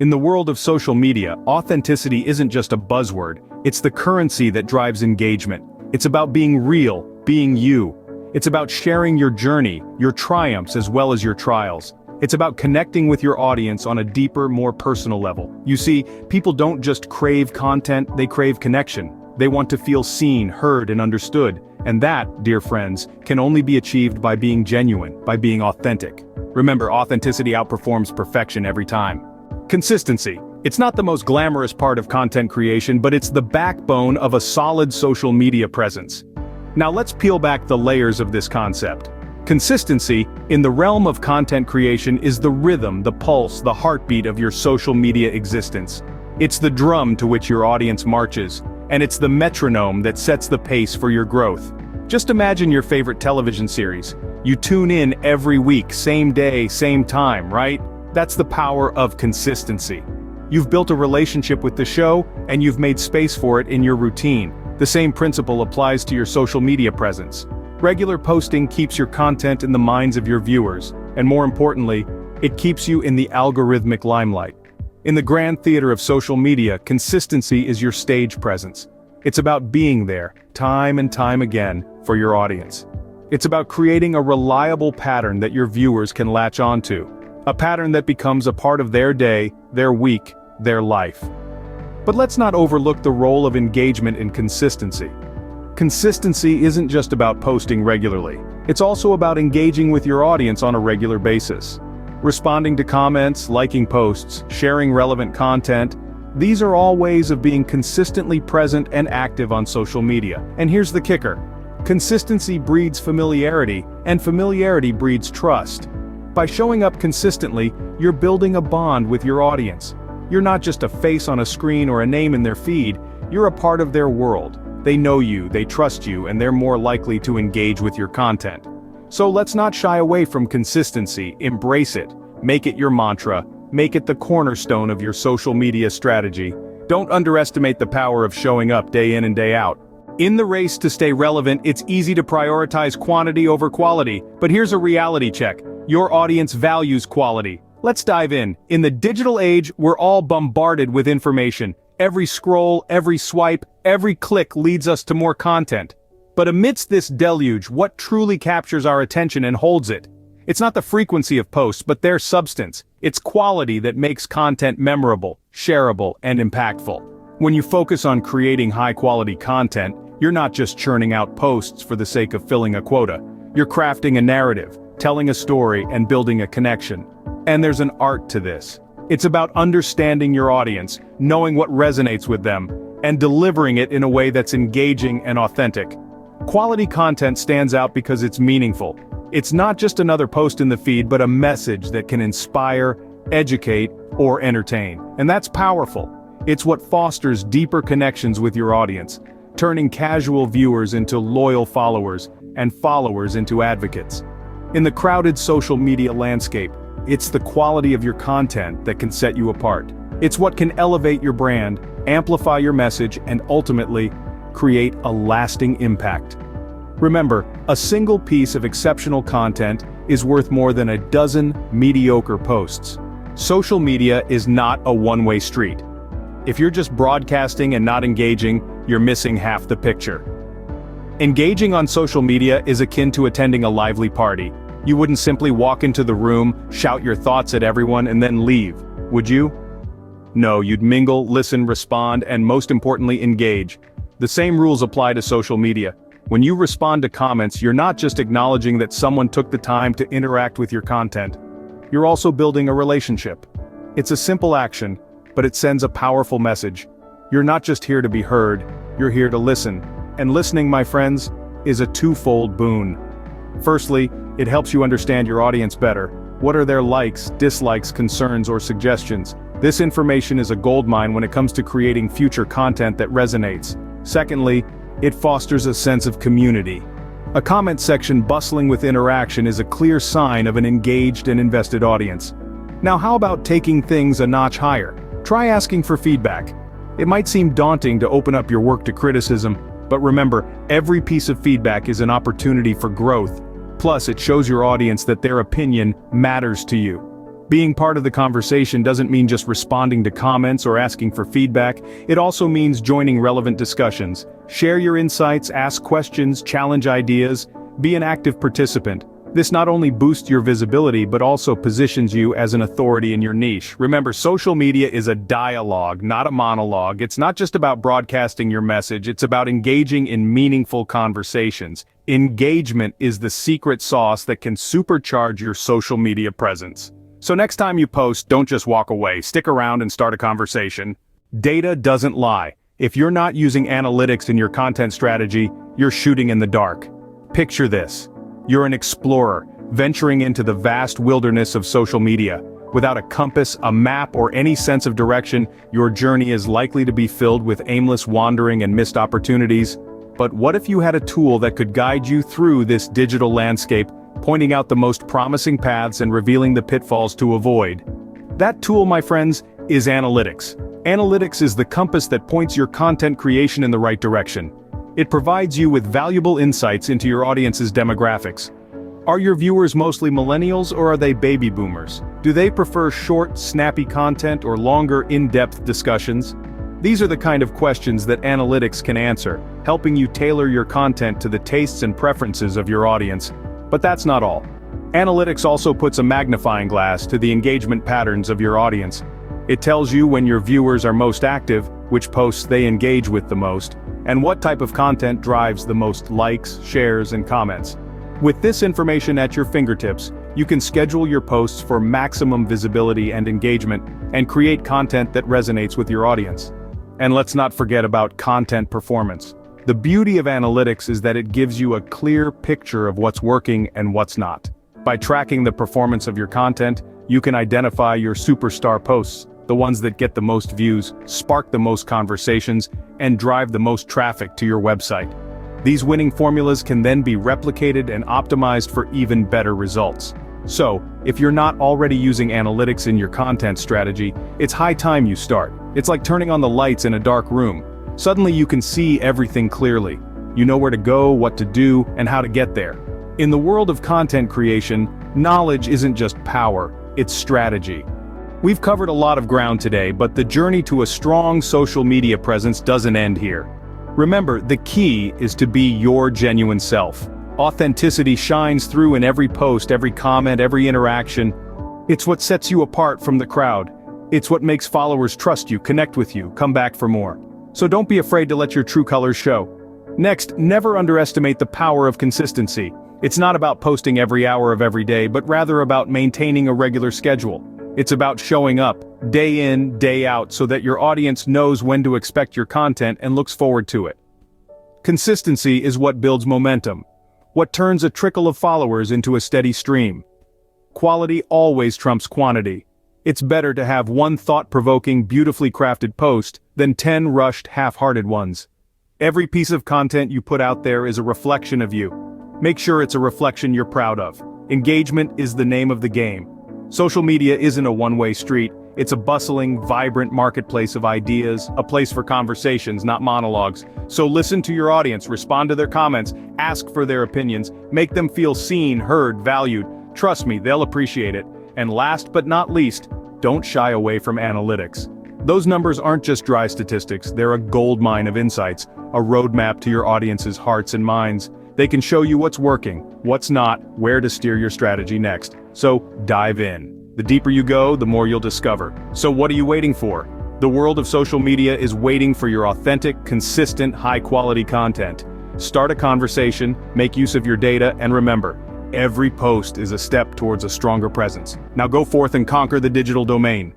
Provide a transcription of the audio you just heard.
In the world of social media, authenticity isn't just a buzzword, it's the currency that drives engagement. It's about being real, being you. It's about sharing your journey, your triumphs as well as your trials. It's about connecting with your audience on a deeper, more personal level. You see, people don't just crave content, they crave connection. They want to feel seen, heard, and understood. And that, dear friends, can only be achieved by being genuine, by being authentic. Remember, authenticity outperforms perfection every time. Consistency. It's not the most glamorous part of content creation, but it's the backbone of a solid social media presence. Now let's peel back the layers of this concept. Consistency, in the realm of content creation, is the rhythm, the pulse, the heartbeat of your social media existence. It's the drum to which your audience marches, and it's the metronome that sets the pace for your growth. Just imagine your favorite television series. You tune in every week, same day, same time, right? That's the power of consistency. You've built a relationship with the show, and you've made space for it in your routine. The same principle applies to your social media presence. Regular posting keeps your content in the minds of your viewers, and more importantly, it keeps you in the algorithmic limelight. In the grand theater of social media, consistency is your stage presence. It's about being there, time and time again, for your audience. It's about creating a reliable pattern that your viewers can latch onto. A pattern that becomes a part of their day, their week, their life. But let's not overlook the role of engagement in consistency. Consistency isn't just about posting regularly. It's also about engaging with your audience on a regular basis. Responding to comments, liking posts, sharing relevant content, these are all ways of being consistently present and active on social media. And here's the kicker. Consistency breeds familiarity, and familiarity breeds trust. By showing up consistently, you're building a bond with your audience. You're not just a face on a screen or a name in their feed, you're a part of their world. They know you, they trust you, and they're more likely to engage with your content. So let's not shy away from consistency, embrace it, make it your mantra, make it the cornerstone of your social media strategy. Don't underestimate the power of showing up day in and day out. In the race to stay relevant, it's easy to prioritize quantity over quality, but here's a reality check. Your audience values quality. Let's dive in. In the digital age, we're all bombarded with information. Every scroll, every swipe, every click leads us to more content. But amidst this deluge, what truly captures our attention and holds it? It's not the frequency of posts, but their substance. It's quality that makes content memorable, shareable, and impactful. When you focus on creating high-quality content, you're not just churning out posts for the sake of filling a quota. You're crafting a narrative, telling a story, and building a connection. And there's an art to this. It's about understanding your audience, knowing what resonates with them, and delivering it in a way that's engaging and authentic. Quality content stands out because it's meaningful. It's not just another post in the feed, but a message that can inspire, educate, or entertain. And that's powerful. It's what fosters deeper connections with your audience, turning casual viewers into loyal followers, and followers into advocates. In the crowded social media landscape, it's the quality of your content that can set you apart. It's what can elevate your brand, amplify your message, and ultimately, create a lasting impact. Remember, a single piece of exceptional content is worth more than a dozen mediocre posts. Social media is not a one-way street. If you're just broadcasting and not engaging, you're missing half the picture. Engaging on social media is akin to attending a lively party. You wouldn't simply walk into the room, shout your thoughts at everyone, and then leave, would you? No, you'd mingle, listen, respond, and most importantly, engage. The same rules apply to social media. When you respond to comments, you're not just acknowledging that someone took the time to interact with your content. You're also building a relationship. It's a simple action, but it sends a powerful message. You're not just here to be heard, you're here to listen. And listening, my friends, is a twofold boon. Firstly, it helps you understand your audience better. What are their likes, dislikes, concerns, or suggestions? This information is a goldmine when it comes to creating future content that resonates. Secondly, it fosters a sense of community. A comment section bustling with interaction is a clear sign of an engaged and invested audience. Now how about taking things a notch higher? Try asking for feedback. It might seem daunting to open up your work to criticism, but remember, every piece of feedback is an opportunity for growth. Plus, it shows your audience that their opinion matters to you. Being part of the conversation doesn't mean just responding to comments or asking for feedback. It also means joining relevant discussions. Share your insights, ask questions, challenge ideas, be an active participant. This not only boosts your visibility but also positions you as an authority in your niche. Remember, social media is a dialogue, not a monologue. It's not just about broadcasting your message, it's about engaging in meaningful conversations. Engagement is the secret sauce that can supercharge your social media presence. So next time you post, don't just walk away, stick around and start a conversation. Data doesn't lie. If you're not using analytics in your content strategy, you're shooting in the dark. Picture this. You're an explorer, venturing into the vast wilderness of social media. Without a compass, a map, or any sense of direction, your journey is likely to be filled with aimless wandering and missed opportunities. But what if you had a tool that could guide you through this digital landscape, pointing out the most promising paths and revealing the pitfalls to avoid? That tool, my friends, is analytics. Analytics is the compass that points your content creation in the right direction. It provides you with valuable insights into your audience's demographics. Are your viewers mostly millennials or are they baby boomers? Do they prefer short, snappy content or longer, in-depth discussions? These are the kind of questions that analytics can answer, helping you tailor your content to the tastes and preferences of your audience. But that's not all. Analytics also puts a magnifying glass to the engagement patterns of your audience. It tells you when your viewers are most active, which posts they engage with the most, and what type of content drives the most likes, shares, and comments. With this information at your fingertips, you can schedule your posts for maximum visibility and engagement, and create content that resonates with your audience. And let's not forget about content performance. The beauty of analytics is that it gives you a clear picture of what's working and what's not. By tracking the performance of your content, you can identify your superstar posts, the ones that get the most views, spark the most conversations, and drive the most traffic to your website. These winning formulas can then be replicated and optimized for even better results. So, if you're not already using analytics in your content strategy, it's high time you start. It's like turning on the lights in a dark room. Suddenly you can see everything clearly. You know where to go, what to do, and how to get there. In the world of content creation, knowledge isn't just power, it's strategy. We've covered a lot of ground today, but the journey to a strong social media presence doesn't end here. Remember, the key is to be your genuine self. Authenticity shines through in every post, every comment, every interaction. It's what sets you apart from the crowd. It's what makes followers trust you, connect with you, come back for more. So don't be afraid to let your true colors show. Next, never underestimate the power of consistency. It's not about posting every hour of every day, but rather about maintaining a regular schedule. It's about showing up, day in, day out, so that your audience knows when to expect your content and looks forward to it. Consistency is what builds momentum, what turns a trickle of followers into a steady stream. Quality always trumps quantity. It's better to have one thought-provoking, beautifully crafted post than 10 rushed, half-hearted ones. Every piece of content you put out there is a reflection of you. Make sure it's a reflection you're proud of. Engagement is the name of the game. Social media isn't a one-way street, it's a bustling, vibrant marketplace of ideas, a place for conversations, not monologues. So listen to your audience, respond to their comments, ask for their opinions, make them feel seen, heard, valued. Trust me, they'll appreciate it. And last but not least, don't shy away from analytics. Those numbers aren't just dry statistics, they're a goldmine of insights, a roadmap to your audience's hearts and minds. They can show you what's working, what's not, where to steer your strategy next. So, dive in. The deeper you go, the more you'll discover. So what are you waiting for? The world of social media is waiting for your authentic, consistent, high-quality content. Start a conversation, make use of your data, and remember, every post is a step towards a stronger presence. Now go forth and conquer the digital domain.